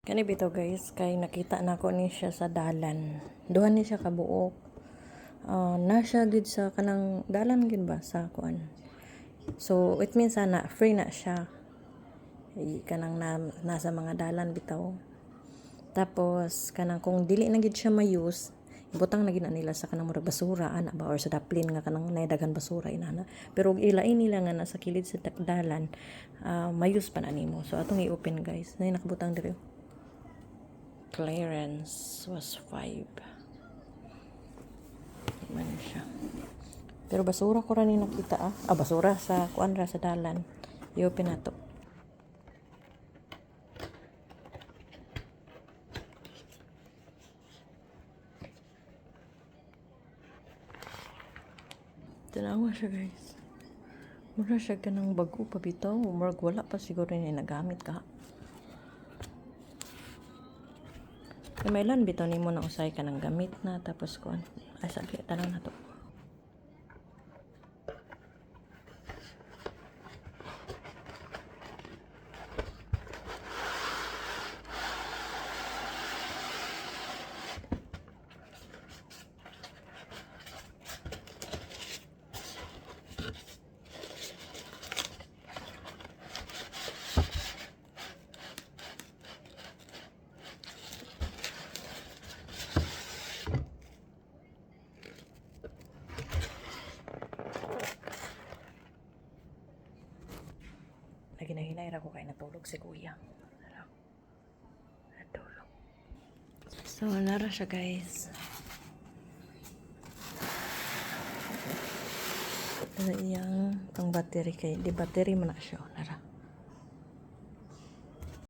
Kani bitaw guys, kay nakita na ko ni siya sa dalan. Duha ni siya kabuok. Na siya gid sa kanang dalan gid ba sa kuan. So it means na free na siya. Kanang nasa mga dalan bitaw. Tapos kanang kung dili na gid siya ma-use, ibutang na gid na nila sa kanang murag basura ana ba or sa daplin nga kanang naidagan basura inana. Pero ilain nila nga nasa kilid sa dalan, ma-use pa na nimo. So atong i-open guys. Nay nakabutang diri. Clearance was 5. Man siya. Pero basura ko rin nakita basura sa kuan ra sa dalan. I-open na to. Tanawa siya guys. Mura siya kanang bago pa bitaw. Murag wala pa siguro niya nagamit ka. Kailan bitaw nimo na usay ka ng gamit na tapos kuan. Ay sabi tanang na to. Naginay ra ko kay natulog si kuya. Natulog. So, nara siya guys. Ito iyang pang battery kay di battery man na siya. Nara.